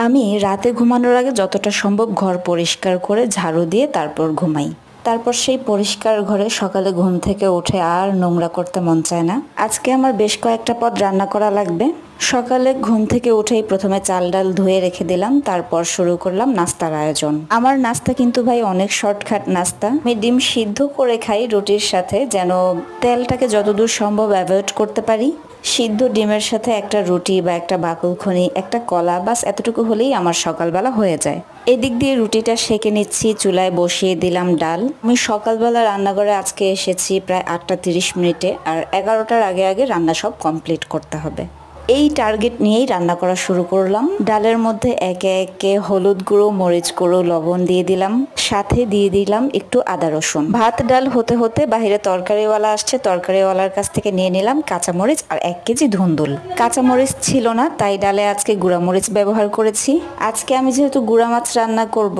আমি রাতে ঘুমানোর আগে যতটা সম্ভব ঘর পরিষ্কার করে ঝাড়ু দিয়ে তারপর ঘুমাই। তারপর সেই পরিষ্কার ঘরে সকালে ঘুম থেকে উঠে আর নোংরা করতে মন চায় না। আজকে আমার বেশ কয়েকটা পদ রান্না করা লাগবে। সকালে ঘুম থেকে উঠেই প্রথমে চাল ডাল ধুয়ে রেখে দিলাম, তারপর শুরু করলাম নাস্তার আয়োজন। আমার নাস্তা কিন্তু ভাই অনেক শর্টকাট নাস্তা। আমি ডিম সিদ্ধ করে খাই রুটির সাথে, যেন তেলটাকে যতদূর সম্ভব অ্যাভয়েড করতে পারি। সিদ্ধ ডিমের সাথে একটা রুটি বা একটা বাকলখনি, একটা কলা, বাস এতটুকু হলেই আমার সকালবেলা হয়ে যায়। এদিক দিয়ে রুটিটা সেঁকে নিচ্ছি, চুলায় বসিয়ে দিলাম ডাল। আমি সকালবেলা রান্নাঘরে আজকে এসেছি প্রায় 8:30 আর 11টার আগে আগে রান্না সব কমপ্লিট করতে হবে। এই টার্গেট নিয়েই রান্না করা শুরু করলাম। ডালের মধ্যে একে একে হলুদ গুঁড়ো, মরিচ গুঁড়ো, লবণ দিয়ে দিলাম, সাথে দিয়ে দিলাম একটু আদা রসুন। ভাত ডাল হতে হতে বাহিরে তরকারিওয়ালা আসছে, তরকারিওয়ালার কাছ থেকে নিয়ে নিলাম কাঁচামরিচ আর 1 কেজি ধুন্দুল। কাঁচামরিচ ছিল না, তাই ডালে আজকে গুঁড়ামরিচ ব্যবহার করেছি। আজকে আমি যেহেতু গুঁড়া মাছ রান্না করব,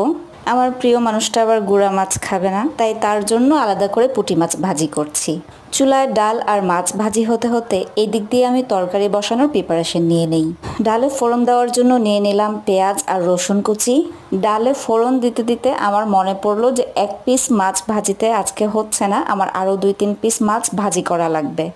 আমার প্রিয় মানুষটা আবার গুঁড়া মাছ খাবে না, তাই তার জন্য আলাদা করে পুঁটি মাছ ভাজি করছি। চুলায় ডাল আর মাছ ভাজি হতে হতে এই দিক দিয়ে আমি তরকারি বসানোর প্রিপারেশন নিয়ে নেই। ডালে ফোড়ন দেওয়ার জন্য নিয়ে নিলাম পেঁয়াজ আর রসুন কুচি। ডালে ফোড়ন দিতে দিতে আমার মনে পড়লো যে 1 পিস মাছ ভাজিতে আজকে হচ্ছে না, আমার আরও 2-3 পিস মাছ ভাজি করা লাগবে।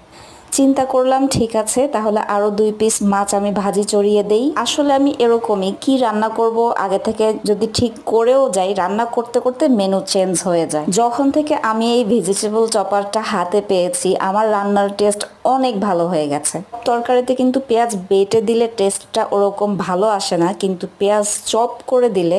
চিন্তা করলাম ঠিক আছে, তাহলে আরো 2 পিস মাছ আমি ভাজি চড়িয়ে দেই। আসলে আমি এরকমই, কি রান্না করব আগে থেকে যদি ঠিক করেও যাই, রান্না করতে করতে মেনু চেঞ্জ হয়ে যায়। যখন থেকে আমি এই ভেজিটেবল চপারটা হাতে পেয়েছি, আমার রান্নার টেস্ট অনেক ভালো হয়ে গেছে। তরকারিতে কিন্তু পেঁয়াজ বেটে দিলে টেস্টটা ওরকম ভালো আসে না, কিন্তু পেঁয়াজ চপ করে দিলে,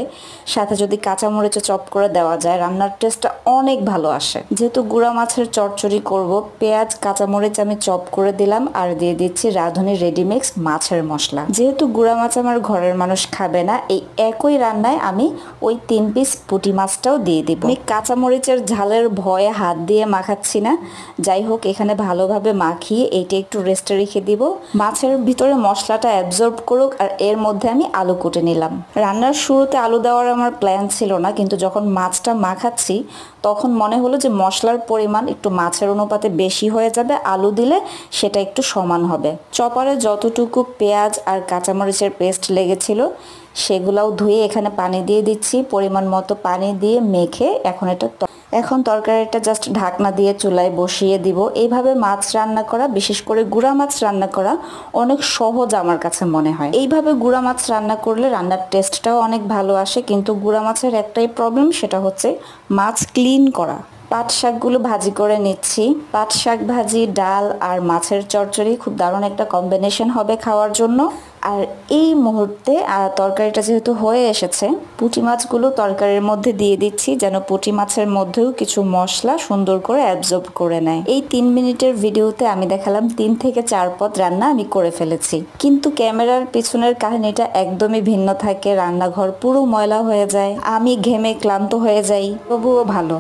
সাথে যদি কাঁচামরিচও চপ করে দেওয়া যায়, রান্নার টেস্টটা অনেক ভালো আসে। যেহেতু গুঁড়া মাছের চচ্চড়ি করব, পেঁয়াজ কাঁচামরিচ আমি চপ করে দিলাম আর দিয়ে দিচ্ছি রাঁধুনি রেডিমিক্স মাছের মশলা। যেহেতু গুঁড়া মাছ আমার ঘরের মানুষ খাবে না, এই একই রান্নায় আমি ওই 3 পিস পুঁটি মাছটাও দিয়ে দিব। আমি কাঁচামরিচের ঝালের ভয়ে হাত দিয়ে মাখাচ্ছি না, যাই হোক এখানে ভালোভাবে মাখিয়ে এইটা একটু রেস্টে রেখে দিব, মাছের ভিতরে মশলাটা অ্যাবজর্ব করুক। আর এর মধ্যে আমি আলু কুটে নিলাম। রান্নার শুরুতে আলু দেওয়ার আমার প্ল্যান ছিল না, কিন্তু যখন মাছটা মাখাচ্ছি তখন মনে হলো যে মশলার পরিমাণ একটু মাছের অনুপাতে বেশি হয়ে যাবে, আলু দিলে সেটা একটু সমান হবে। চপারে যতটুকু পেঁয়াজ আর কাঁচামরিচের পেস্ট লেগেছিল সেগুলাও ধুয়ে এখানে পানি দিয়ে দিচ্ছি। পরিমাণ মতো পানি দিয়ে মেখে এখন তরকারিটা জাস্ট ঢাকনা দিয়ে চুলায় বসিয়ে দিব। এইভাবে মাছ রান্না করা, বিশেষ করে গুঁড়া মাছ রান্না করা অনেক সহজ আমার কাছে মনে হয়। এইভাবে গুঁড়া মাছ রান্না করলে রান্নার টেস্টটাও অনেক ভালো আসে, কিন্তু গুঁড়া মাছের একটাই প্রবলেম, সেটা হচ্ছে মাছ ক্লিন করা। পাট শাকগুলো ভাজি করে নিচ্ছি। পাট শাক ভাজি, ডাল আর মাছের চচ্চড়ি খুব দারুণ একটা কম্বিনেশন হবে খাওয়ার জন্য। আর এই মুহূর্তে তরকারিটা যেহেতু হয়ে এসেছে, পুঁটি মাছগুলো তরকারির মধ্যে দিয়ে দিচ্ছি, যেন পুঁটি মাছের মধ্যেও কিছু মশলা সুন্দর করে অ্যাবজর্ব করে নেয়। এই 3 মিনিটের ভিডিওতে আমি দেখালাম 3 থেকে 4 পদ রান্না আমি করে ফেলেছি, কিন্তু ক্যামেরার পিছনের কাহিনীটা একদমই ভিন্ন থাকে। রান্নাঘর পুরো ময়লা হয়ে যায়, আমি ঘেমে ক্লান্ত হয়ে যাই, তবুও ভালো।